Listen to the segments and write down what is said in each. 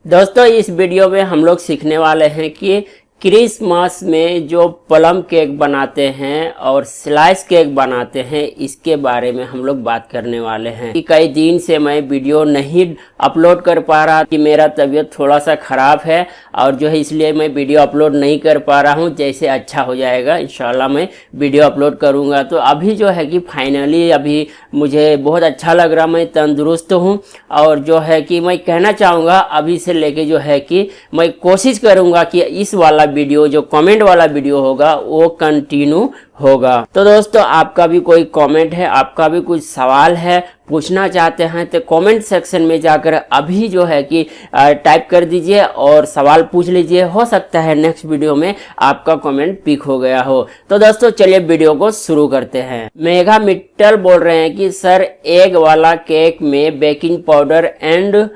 दोस्तों इस वीडियो में हम लोग सीखने वाले हैं कि क्रिसमस में जो प्लम केक बनाते हैं और स्लाइस केक बनाते हैं इसके बारे में हम लोग बात करने वाले हैं कि कई दिन से मैं वीडियो नहीं अपलोड कर पा रहा कि मेरा तबीयत थोड़ा सा ख़राब है और जो है इसलिए मैं वीडियो अपलोड नहीं कर पा रहा हूं। जैसे अच्छा हो जाएगा इंशाल्लाह मैं वीडियो अपलोड करूंगा। तो अभी जो है कि फाइनली अभी मुझे बहुत अच्छा लग रहा, मैं तंदुरुस्त हूं और जो है कि मैं कहना चाहूँगा अभी से लेके जो है कि मैं कोशिश करूँगा कि इस वाला वीडियो जो कमेंट वाला वीडियो होगा वो कंटिन्यू होगा। तो दोस्तों आपका भी कोई कमेंट है, आपका भी कुछ सवाल है पूछना चाहते हैं तो कमेंट सेक्शन में जाकर अभी जो है कि टाइप कर दीजिए और सवाल पूछ लीजिए। हो सकता है नेक्स्ट वीडियो में आपका कमेंट पिक हो गया हो। तो दोस्तों चलिए वीडियो को शुरू करते हैं। मेघा मित्तल बोल रहे हैं कि सर एग वाला केक में baking powder and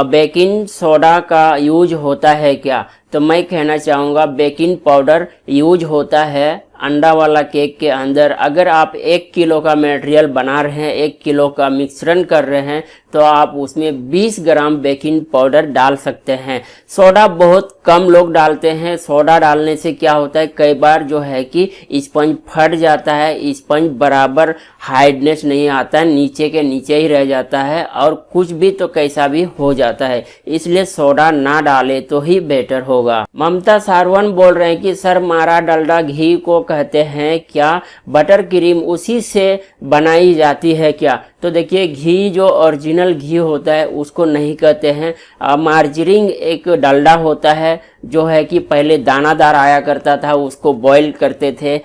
baking soda का यूज होता है क्या? तो मैं कहना चाहूँगा बेकिंग पाउडर यूज होता है अंडा वाला केक के अंदर। अगर आप 1 किलो का मटेरियल बना रहे हैं, 1 किलो का मिश्रण कर रहे हैं तो आप उसमें 20 ग्राम बेकिंग पाउडर डाल सकते हैं। सोडा बहुत कम लोग डालते हैं। सोडा डालने से क्या होता है, कई बार जो है कि स्पंज फट जाता है, स्पंज बराबर हार्डनेस नहीं आता है, नीचे के नीचे ही रह जाता है और कुछ भी तो कैसा भी हो जाता है। इसलिए सोडा ना डाले तो ही बेटर होगा। ममता सारवन बोल रहे हैं कि सर मारा डलडा घी को कहते हैं क्या? बटर क्रीम उसी से बनाई जाती है क्या? तो देखिए घी जो ओरिजिनल घी होता है उसको नहीं कहते हैं। मार्जरीन एक डलडा होता है जो है कि पहले दानादार आया करता था, उसको बॉईल करते थे,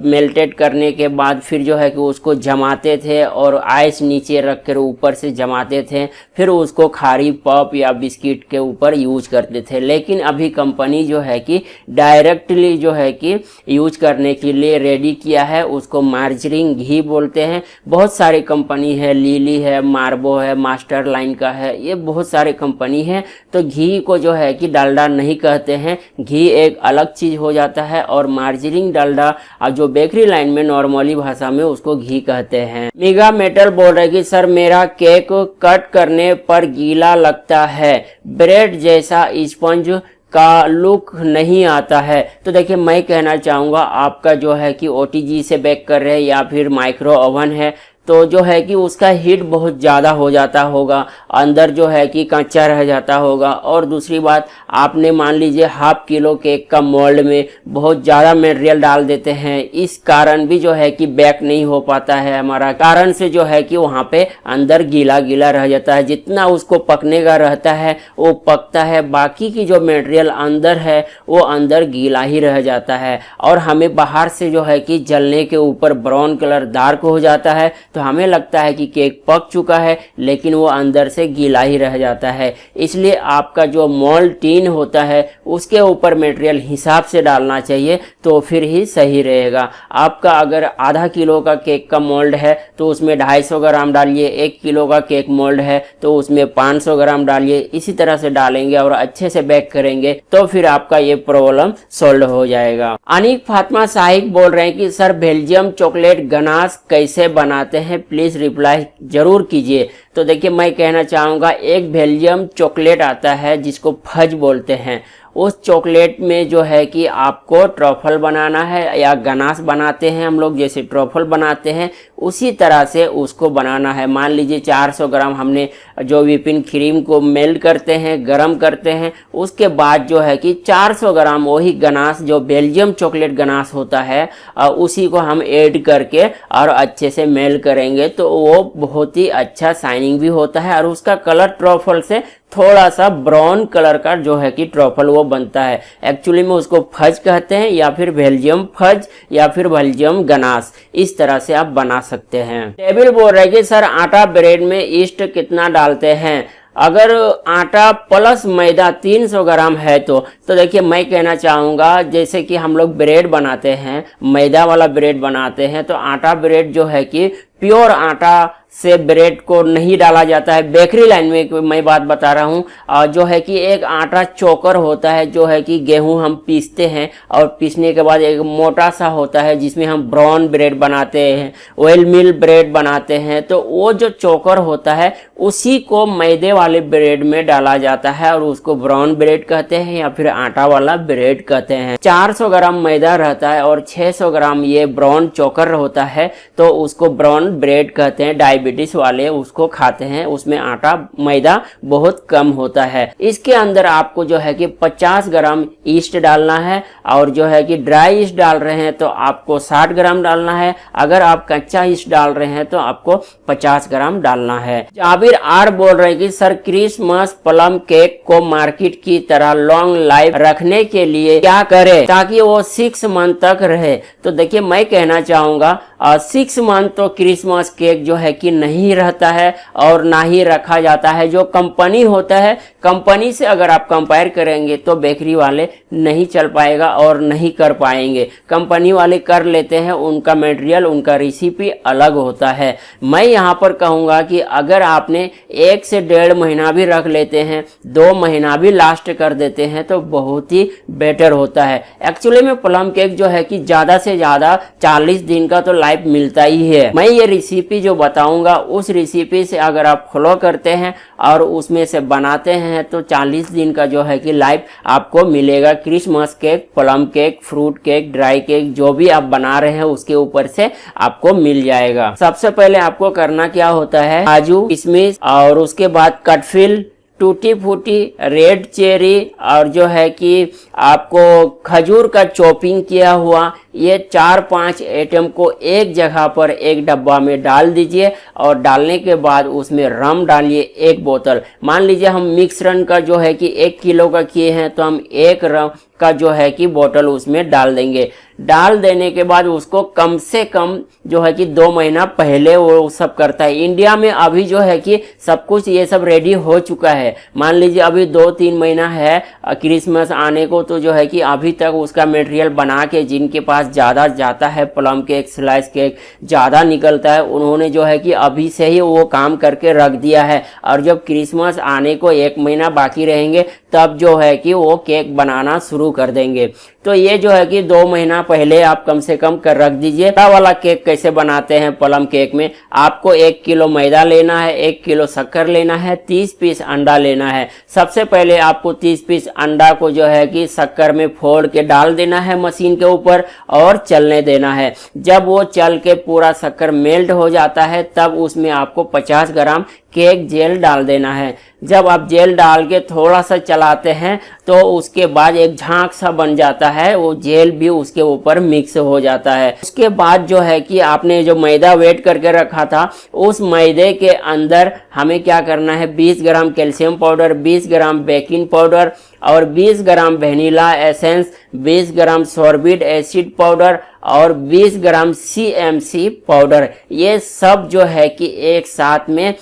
मेल्टेड करने के बाद फिर जो है कि उसको जमाते थे और आइस नीचे रख कर ऊपर से जमाते थे, फिर उसको खारी पॉप या बिस्किट के ऊपर यूज करते थे। लेकिन अभी कंपनी जो है कि डायरेक्टली जो है कि यूज करने के लिए रेडी किया है, उसको मार्जरीन घी बोलते हैं। बहुत सारी कंपनी है, लिली है, मार्बो है, मास्टर लाइन का है, ये बहुत सारे कंपनी है। तो घी को जो है कि डालडा नहीं कहते हैं, घी एक अलग चीज हो जाता है और मार्जरीन डालडा जो बेकरी लाइन में नॉर्मली भाषा में उसको घी कहते हैं। मेगा मेटल बोल रहे कि सर मेरा केक कट करने पर गीला लगता है, ब्रेड जैसा स्पंज का लुक नहीं आता है। तो देखिए मैं कहना चाहूँगा आपका जो है कि OTG से बेक कर रहे हैं या फिर माइक्रो ओवन है तो जो है कि उसका हीट बहुत ज़्यादा हो जाता होगा, अंदर जो है कि कच्चा रह जाता होगा। और दूसरी बात, आपने मान लीजिए ½ किलो केक का मोल्ड में बहुत ज़्यादा मटेरियल डाल देते हैं, इस कारण भी जो है कि बेक नहीं हो पाता है हमारा, कारण से जो है कि वहाँ पे अंदर गीला गीला रह जाता है। जितना उसको पकने का रहता है वो पकता है, बाकी की जो मटेरियल अंदर है वो अंदर गीला ही रह जाता है और हमें बाहर से जो है कि जलने के ऊपर ब्राउन कलर डार्क हो जाता है तो हमें लगता है कि केक पक चुका है, लेकिन वो अंदर से गीला ही रह जाता है। इसलिए आपका जो मोल्ड टीन होता है उसके ऊपर मटेरियल हिसाब से डालना चाहिए तो फिर ही सही रहेगा। आपका अगर ½ किलो का केक का मोल्ड है तो उसमें 250 ग्राम डालिए, 1 किलो का केक मोल्ड है तो उसमें 500 ग्राम डालिए। इसी तरह से डालेंगे और अच्छे से बेक करेंगे तो फिर आपका ये प्रॉब्लम सॉल्व हो जाएगा। अनीक फातिमा साहिब बोल रहे हैं कि सर बेल्जियम चॉकलेट गनाश कैसे बनाते हैं, प्लीज रिप्लाई जरूर कीजिए। तो देखिए मैं कहना चाहूँगा एक बेल्जियम चॉकलेट आता है जिसको फज बोलते हैं, उस चॉकलेट में जो है कि आपको ट्रफल बनाना है या गनाश बनाते हैं हम लोग, जैसे ट्रफल बनाते हैं उसी तरह से उसको बनाना है। मान लीजिए 400 ग्राम हमने जो व्हिपिंग क्रीम को मेल्ट करते हैं, गरम करते हैं, उसके बाद जो है कि 400 ग्राम वही गनाश जो बेल्जियम चॉकलेट गनाश होता है उसी को हम ऐड करके और अच्छे से मेल्ट करेंगे तो वो बहुत ही अच्छा शाइनिंग भी होता है और उसका कलर ट्रफल से थोड़ा सा ब्राउन कलर का जो है कि ट्रफल वो बनता है। एक्चुअली में उसको फज कहते हैं या फिर बेल्जियम फज या फिर बेल्जियम गनाश, इस तरह से आप बना सकते हैं। टेबल बोल रहे कि सर आटा ब्रेड में ईस्ट कितना डालते हैं? अगर आटा प्लस मैदा 300 ग्राम है तो देखिए मैं कहना चाहूँगा जैसे कि हम लोग ब्रेड बनाते हैं, मैदा वाला ब्रेड बनाते हैं तो आटा ब्रेड जो है कि प्योर आटा से ब्रेड को नहीं डाला जाता है। बेकरी लाइन में मैं बात बता रहा हूँ। जो है कि एक आटा चोकर होता है, जो है कि गेहूं हम पीसते हैं और पीसने के बाद एक मोटा सा होता है जिसमें हम ब्राउन ब्रेड बनाते हैं, ऑयल मिल ब्रेड बनाते हैं। तो वो जो चोकर होता है उसी को मैदे वाले ब्रेड में डाला जाता है और उसको ब्राउन ब्रेड कहते हैं या फिर आटा वाला ब्रेड कहते हैं। 400 ग्राम मैदा रहता है और 600 ग्राम ये ब्राउन चोकर होता है, तो उसको ब्राउन ब्रेड कहते हैं। डायबिटीज वाले उसको खाते हैं, उसमें आटा मैदा बहुत कम होता है। इसके अंदर आपको जो है कि 50 ग्राम ईस्ट डालना है और जो है कि ड्राई ईस्ट डाल रहे हैं तो आपको 60 ग्राम डालना है। अगर आप कच्चा ईस्ट डाल रहे हैं तो आपको 50 ग्राम डालना है। जाबिर आर बोल रहे हैं कि सर क्रिसमस प्लम केक को मार्केट की तरह लॉन्ग लाइफ रखने के लिए क्या करें ताकि वो 6 मंथ तक रहे। तो देखिए मैं कहना चाहूंगा 6 मंथ तो क्रिसमस केक जो है कि नहीं रहता है और ना ही रखा जाता है। जो कंपनी होता है, कंपनी से अगर आप कंपेयर करेंगे तो बेकरी वाले नहीं चल पाएगा और नहीं कर पाएंगे। कंपनी वाले कर लेते हैं, उनका मटेरियल, उनका रेसिपी अलग होता है। मैं यहाँ पर कहूँगा कि अगर आपने 1 से 1.5 महीना भी रख लेते हैं, 2 महीना भी लास्ट कर देते हैं तो बहुत ही बेटर होता है। एक्चुअली में प्लम केक जो है कि ज़्यादा से ज़्यादा 40 दिन का तो लाइफ मिलता ही है। मैं ये रेसिपी जो बताऊंगा उस रेसिपी से अगर आप फॉलो करते हैं और उसमें से बनाते हैं तो 40 दिन का जो है कि लाइफ आपको मिलेगा। Christmas cake, plum cake, fruit cake, dry cake जो भी आप बना रहे हैं उसके ऊपर से आपको मिल जाएगा। सबसे पहले आपको करना क्या होता है, काजू, किशमिश और उसके बाद कटफिल, टूटी फूटी, रेड चेरी और जो है कि आपको खजूर का चॉपिंग किया हुआ, ये 4-5 आइटम को एक जगह पर एक डब्बा में डाल दीजिए और डालने के बाद उसमें रम डालिए 1 बोतल। मान लीजिए हम मिश्रण का जो है कि 1 किलो का किए हैं तो हम 1 रम का जो है कि बोतल उसमें डाल देंगे। डाल देने के बाद उसको कम से कम जो है कि 2 महीना पहले वो सब करता है। इंडिया में अभी जो है कि सब कुछ ये सब रेडी हो चुका है। मान लीजिए अभी 2-3 महीना है क्रिसमस आने को, तो जो है कि अभी तक उसका मटेरियल बना के जिनके पास ज़्यादा जाता है, प्लम केक, स्लाइस केक ज़्यादा निकलता है, उन्होंने जो है कि अभी से ही वो काम करके रख दिया है। और जब क्रिसमस आने को 1 महीना बाकी रहेंगे तब जो है कि वो केक बनाना शुरू कर देंगे। तो ये जो है कि 2 महीना पहले आप कम से कम कर रख दीजिए। बड़ा वाला केक कैसे बनाते हैं प्लम केक में, आपको 1 किलो मैदा लेना है, 1 किलो शक्कर लेना है, 30 पीस अंडा लेना है। सबसे पहले आपको 30 पीस अंडा को जो है कि शक्कर में फोड़ के डाल देना है मशीन के ऊपर और चलने देना है। जब वो चल के पूरा शक्कर मेल्ट हो जाता है तब उसमें आपको 50 ग्राम केक जेल डाल देना है। जब आप जेल डाल के थोड़ा सा चलाते हैं तो उसके बाद एक झांक सा बन जाता है, वो जेल भी उसके ऊपर मिक्स हो जाता है। उसके बाद जो है कि आपने जो मैदा वेट करके रखा था उस मैदे के अंदर हमें क्या करना है, 20 ग्राम कैल्शियम पाउडर, 20 ग्राम बेकिंग पाउडर और 20 ग्राम वेनिला एसेंस, 20 ग्राम सोर्बिड एसिड पाउडर और 20 ग्राम CMC पाउडर, ये सब जो है कि एक साथ में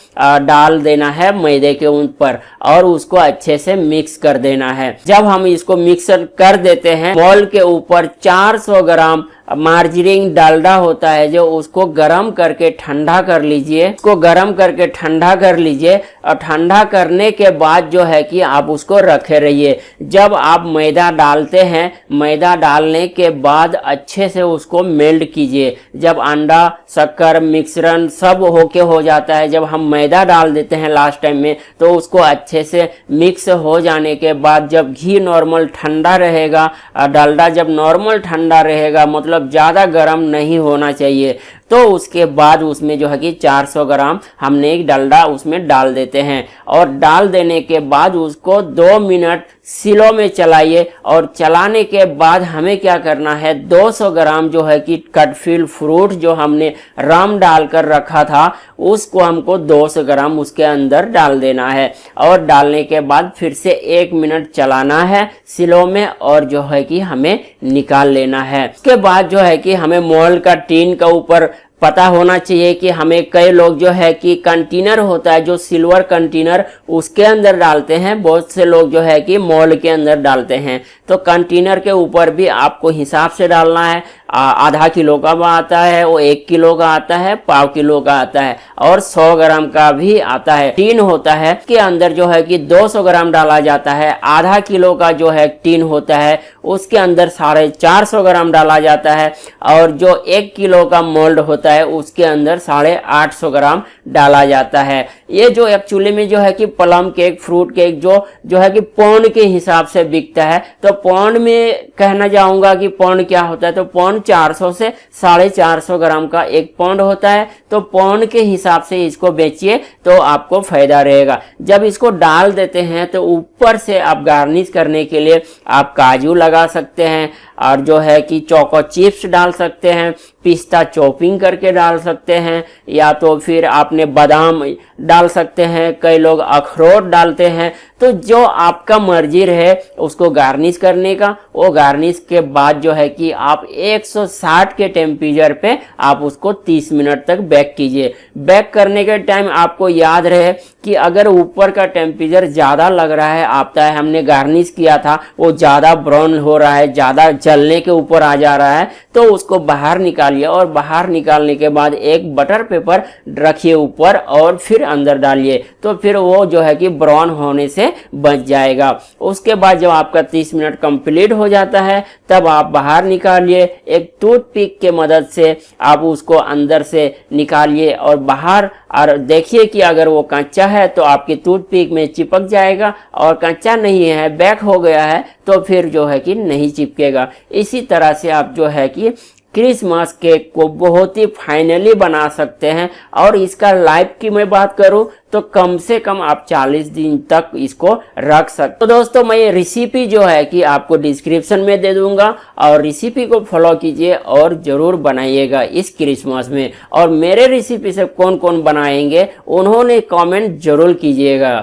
डाल देना है मैदे के ऊपर और उसको अच्छे से मिक्स कर देना है। जब हम इसको मिक्सर कर देते हैं, बॉल के ऊपर 400 ग्राम मार्जरीन डालडा होता है जो उसको गरम करके ठंडा कर लीजिए। उसको गरम करके ठंडा कर लीजिए और ठंडा करने के बाद जो है कि आप उसको रखे रहिए। जब आप मैदा डालते हैं, मैदा डालने के बाद अच्छे से उसको मेल्ट कीजिए। जब अंडा, शक्कर, मिश्रण सब होके हो जाता है, जब हम मैदा डाल देते हैं लास्ट टाइम में, तो उसको अच्छे से मिक्स हो जाने के बाद जब घी नॉर्मल ठंडा रहेगा, डालडा जब नॉर्मल ठंडा रहेगा, मतलब ज़्यादा गर्म नहीं होना चाहिए, तो उसके बाद उसमें जो है कि 400 ग्राम हमने एक डालडा उसमें डाल देते हैं और डाल देने के बाद उसको 2 मिनट सिलो में चलाइए। और चलाने के बाद हमें क्या करना है, 200 ग्राम जो है कि कटफिल फ्रूट जो हमने रम डालकर रखा था उसको हमको 200 ग्राम उसके अंदर डाल देना है और डालने के बाद फिर से 1 मिनट चलाना है सिलो में और जो है कि हमें निकाल लेना है। उसके बाद जो है कि हमें मोल्ड का टीन का ऊपर पता होना चाहिए कि हमें, कई लोग जो है कि कंटेनर होता है जो सिल्वर कंटेनर उसके अंदर डालते हैं, बहुत से लोग जो है कि मोल्ड के अंदर डालते हैं। तो कंटेनर के ऊपर भी आपको हिसाब से डालना है। आधा किलो का आता है, वो 1 किलो का आता है, पाव किलो का आता है और 100 ग्राम का भी आता है। टीन होता है के अंदर जो है कि 200 ग्राम डाला जाता है। आधा किलो का जो है टीन होता है उसके अंदर 450 ग्राम डाला जाता है और जो 1 किलो का मोल्ड होता है उसके अंदर 850 ग्राम डाला जाता है। ये जो एक्चुअली में जो है कि प्लम केक, फ्रूट केक जो है कि पाउंड के हिसाब से बिकता है। तो पाउंड में कहना चाहूंगा कि पाउंड क्या होता है, तो पाउंड 400 से 450 ग्राम का 1 पाउंड होता है। तो पाउंड के हिसाब से इसको बेचिए तो आपको फायदा रहेगा। जब इसको डाल देते हैं तो ऊपर से आप गार्निश करने के लिए आप काजू लगा सकते हैं और जो है कि चोको चिप्स डाल सकते हैं, पिस्ता चॉपिंग करके डाल सकते हैं, या तो फिर आपने बादाम डाल सकते हैं, कई लोग अखरोट डालते हैं। तो जो आपका मर्जी रहे उसको गार्निश करने का। वो गार्निश के बाद जो है कि आप 160 के टेम्परेचर पे आप उसको 30 मिनट तक बेक कीजिए। बेक करने के टाइम आपको याद रहे कि अगर ऊपर का टेम्परेचर ज़्यादा लग रहा है, आपका हमने गार्निश किया था वो ज़्यादा ब्राउन हो रहा है, ज़्यादा जलने के ऊपर आ जा रहा है, तो उसको बाहर निकालिए और बाहर निकालने के बाद एक बटर पेपर रखिए ऊपर और फिर अंदर डालिए। तो फिर वो जो है कि ब्राउन होने से बच जाएगा। उसके बाद जब आपका 30 मिनट कंप्लीट हो जाता है तब आप बाहर निकालिए। एक टूथपिक के मदद से आप उसको अंदर से निकालिए और बाहर, और देखिए कि अगर वो कच्चा है तो आपकी टूथपिक में चिपक जाएगा और कच्चा नहीं है, बेक हो गया है, तो फिर जो है कि नहीं चिपकेगा। इसी तरह से आप जो है कि क्रिसमस केक को बहुत ही फाइनली बना सकते हैं। और इसका लाइफ की मैं बात करूं तो कम से कम आप 40 दिन तक इसको रख सकते। तो दोस्तों मैं ये रेसिपी जो है कि आपको डिस्क्रिप्शन में दे दूंगा और रेसिपी को फॉलो कीजिए और जरूर बनाइएगा इस क्रिसमस में। और मेरे रेसिपी से कौन कौन बनाएंगे उन्होंने कमेंट जरूर कीजिएगा।